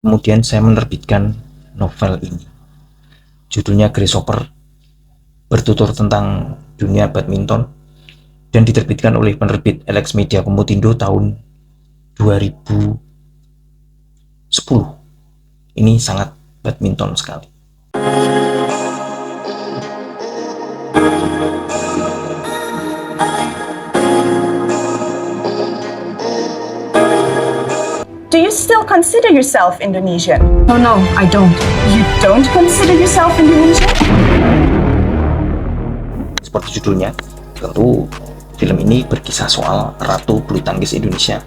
kemudian saya menerbitkan novel ini. Judulnya Grasshopper, bertutur tentang dunia badminton, dan diterbitkan oleh penerbit Elex Media Komputindo tahun 2010. Ini sangat badminton sekali. Do you still consider yourself Indonesian? Oh no, I don't. You don't consider yourself Indonesian? Seperti judulnya, tentu film ini berkisah soal Ratu Bulu Tangkis Indonesia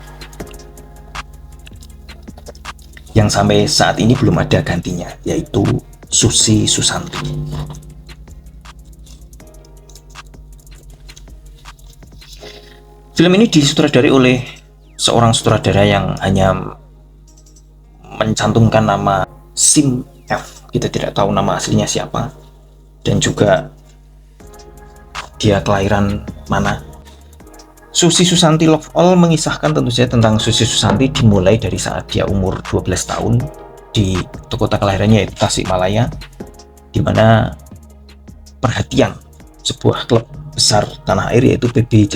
yang sampai saat ini belum ada gantinya, yaitu Susi Susanti. Film ini disutradari oleh seorang sutradara yang hanya mencantumkan nama Sim F. Kita tidak tahu nama aslinya siapa, dan juga dia kelahiran mana. Susi Susanti Love All mengisahkan tentu saja tentang Susi Susanti dimulai dari saat dia umur 12 tahun di kota kelahirannya yaitu Tasikmalaya, di mana perhatian sebuah klub besar tanah air yaitu PB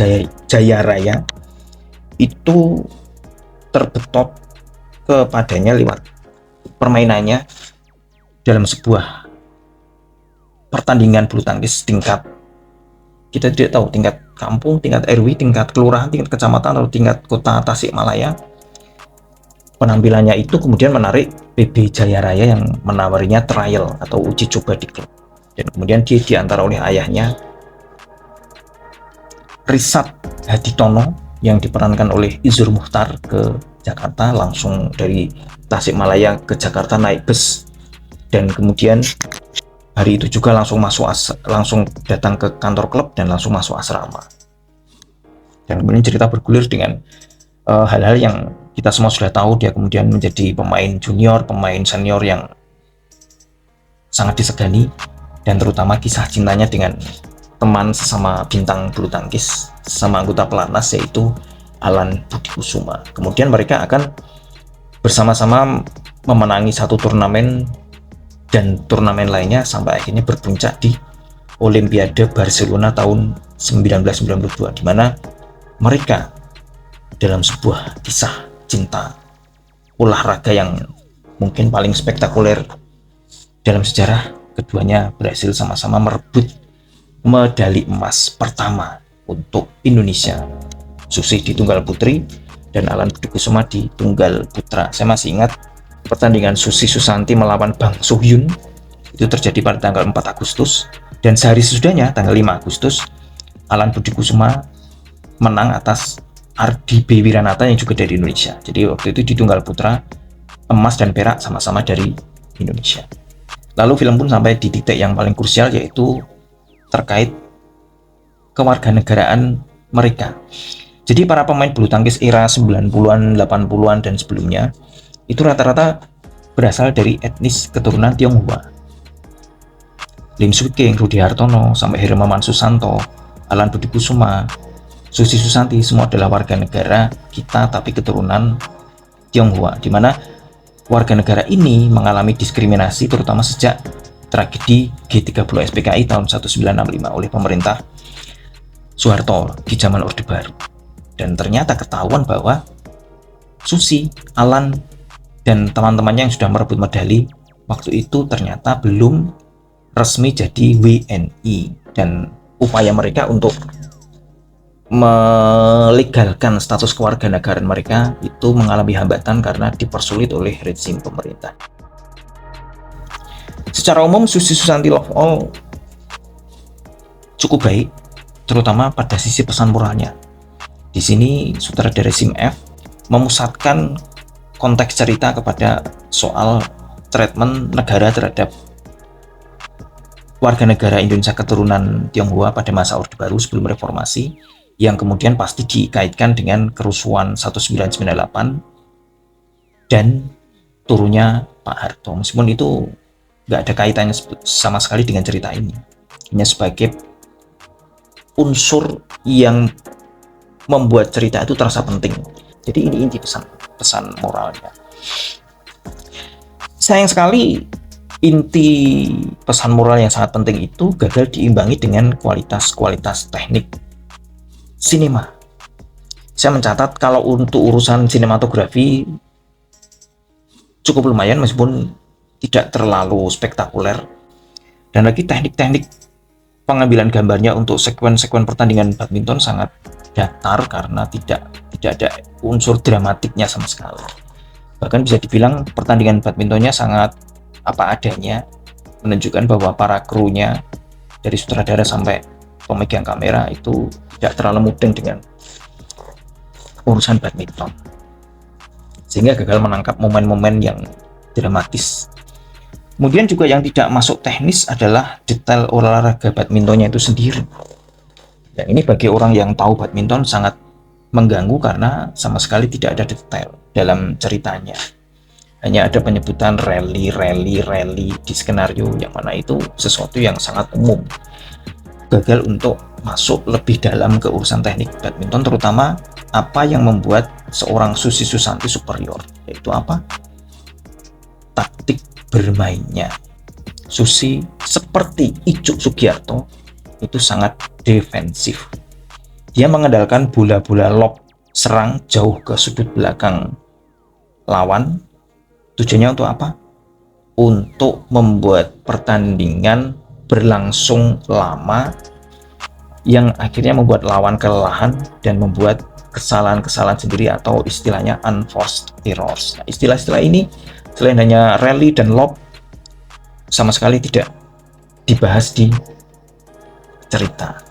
Jaya Raya itu terbetot kepadanya lewat permainannya dalam sebuah pertandingan bulu tangkis tingkat, kita tidak tahu tingkat kampung, tingkat RW, tingkat kelurahan, tingkat kecamatan, atau tingkat kota Tasikmalaya. Penampilannya itu kemudian menarik PB Jaya Raya yang menawarinya trial atau uji coba di klub, dan kemudian dia diantar oleh ayahnya Risat Haditono yang diperankan oleh Iszur Muchtar ke Jakarta, langsung dari Tasikmalaya ke Jakarta naik bus, dan kemudian hari itu juga langsung datang ke kantor klub dan langsung masuk asrama. Dan kemudian cerita bergulir dengan hal-hal yang kita semua sudah tahu. Dia kemudian menjadi pemain junior, pemain senior yang sangat disegani, dan terutama kisah cintanya dengan teman sesama bintang bulu tangkis, sesama anggota pelatnas, yaitu Alan Budi Kusuma. Kemudian mereka akan bersama-sama memenangi satu turnamen dan turnamen lainnya sampai akhirnya berpuncak di Olimpiade Barcelona tahun 1992, di mana mereka dalam sebuah kisah cinta olahraga yang mungkin paling spektakuler dalam sejarah, keduanya berhasil sama-sama merebut medali emas pertama untuk Indonesia. Susi di tunggal putri dan Alan Budi Kusuma di tunggal putra. Saya masih ingat pertandingan Susi Susanti melawan Bang Sohyun itu terjadi pada tanggal 4 Agustus, dan sehari sesudahnya tanggal 5 Agustus Alan Budi Kusuma menang atas Ardi B. Wiranata yang juga dari Indonesia. Jadi waktu itu di tunggal putra emas dan perak sama-sama dari Indonesia. Lalu film pun sampai di titik yang paling krusial, yaitu terkait kewarganegaraan mereka. Jadi para pemain bulu tangkis era 90-an, 80-an dan sebelumnya itu rata-rata berasal dari etnis keturunan Tionghoa. Lim Swee King, Rudy Hartono, sampai Hermawan Susanto, Alan Budi Kusuma, Susi Susanti, semua adalah warga negara kita tapi keturunan Tionghoa, di mana warga negara ini mengalami diskriminasi terutama sejak tragedi G30 SPKI tahun 1965 oleh pemerintah Soeharto di zaman Orde Baru. Dan ternyata ketahuan bahwa Susi, Alan, dan teman-temannya yang sudah merebut medali waktu itu ternyata belum resmi jadi WNI, dan upaya mereka untuk melegalkan status kewarganegaraan mereka itu mengalami hambatan karena dipersulit oleh rezim pemerintah. Secara umum Susi Susanti Love All cukup baik, terutama pada sisi pesan moralnya. Di sini sutradara Sim F memusatkan konteks cerita kepada soal treatment negara terhadap warga negara Indonesia keturunan Tionghoa pada masa Orde Baru sebelum reformasi, yang kemudian pasti dikaitkan dengan kerusuhan 1998 dan turunnya Pak Harto. Meskipun itu nggak ada kaitannya sama sekali dengan cerita ini, hanya sebagai unsur yang membuat cerita itu terasa penting. Jadi ini inti pesan moralnya. sayang sekali inti pesan moral yang sangat penting itu gagal diimbangi dengan kualitas teknik sinema. Saya mencatat kalau untuk urusan sinematografi cukup lumayan meskipun tidak terlalu spektakuler, dan lagi teknik-teknik pengambilan gambarnya untuk sekuen-sekuen pertandingan badminton sangat datar karena tidak ada unsur dramatiknya sama sekali. Bahkan bisa dibilang pertandingan badmintonnya sangat apa adanya, menunjukkan bahwa para krunya dari sutradara sampai pemegang kamera itu tidak terlalu mudeng dengan urusan badminton, sehingga gagal menangkap momen-momen yang dramatis. Kemudian juga yang tidak masuk teknis adalah detail olahraga badmintonnya itu sendiri. Dan ini bagi orang yang tahu badminton sangat mengganggu karena sama sekali tidak ada detail dalam ceritanya. Hanya ada penyebutan rally di skenario, yang mana itu sesuatu yang sangat umum. Gagal untuk masuk lebih dalam ke urusan teknik badminton, terutama apa yang membuat seorang Susi Susanti superior, yaitu apa? Taktik bermainnya. Susi seperti Icuk Sugiarto itu sangat defensif. Dia mengandalkan bola-bola lob serang jauh ke sudut belakang lawan. Tujuannya untuk apa? Untuk membuat pertandingan berlangsung lama, yang akhirnya membuat lawan kelelahan dan membuat kesalahan-kesalahan sendiri atau istilahnya unforced errors. Nah, istilah-istilah ini selain hanya rally dan lob sama sekali tidak dibahas di cerita.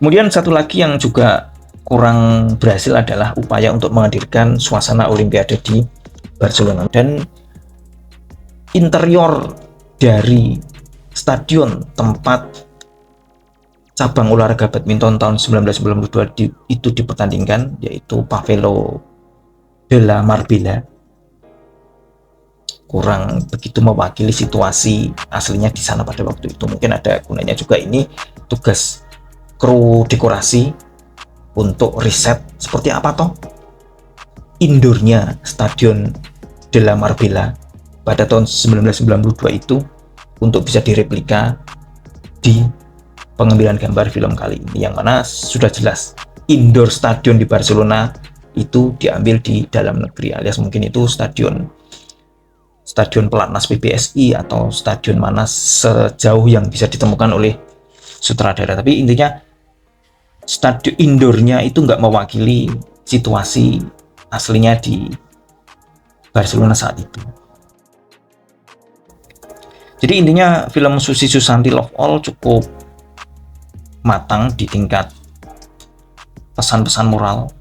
Kemudian satu lagi yang juga kurang berhasil adalah upaya untuk menghadirkan suasana Olimpiade di Barcelona, dan interior dari stadion tempat cabang olahraga badminton tahun 1992 itu dipertandingkan, yaitu Pavelo de la Marbella, kurang begitu mewakili situasi aslinya di sana pada waktu itu. Mungkin ada gunanya juga ini tugas kru dekorasi untuk riset seperti apa toh indoornya stadion de la Marbella pada tahun 1992 itu untuk bisa direplika di pengambilan gambar film kali ini, yang mana sudah jelas indoor stadion di Barcelona itu diambil di dalam negeri, alias mungkin itu stadion pelatnas PBSI atau stadion mana sejauh yang bisa ditemukan oleh sutradara. Tapi intinya stadion indoornya itu nggak mewakili situasi aslinya di Barcelona saat itu. Jadi intinya film Susi Susanti Love All cukup matang di tingkat pesan-pesan moral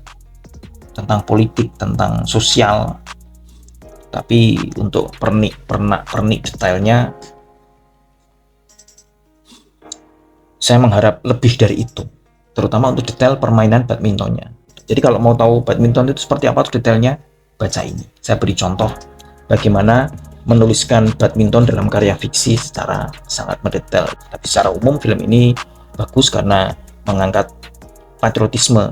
tentang politik, tentang sosial, tapi untuk pernik detailnya saya mengharap lebih dari itu, terutama untuk detail permainan badmintonnya. Jadi kalau mau tahu badminton itu seperti apa tuh detailnya, baca ini. Saya beri contoh bagaimana menuliskan badminton dalam karya fiksi secara sangat mendetail. Tapi secara umum film ini bagus karena mengangkat patriotisme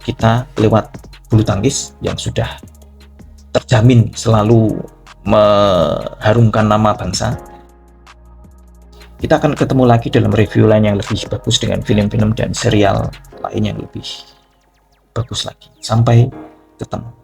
kita lewat bulu tangkis yang sudah terjamin selalu mengharumkan nama bangsa. Kita akan ketemu lagi dalam review lain yang lebih bagus dengan film-film dan serial lain yang lebih bagus lagi. Sampai ketemu.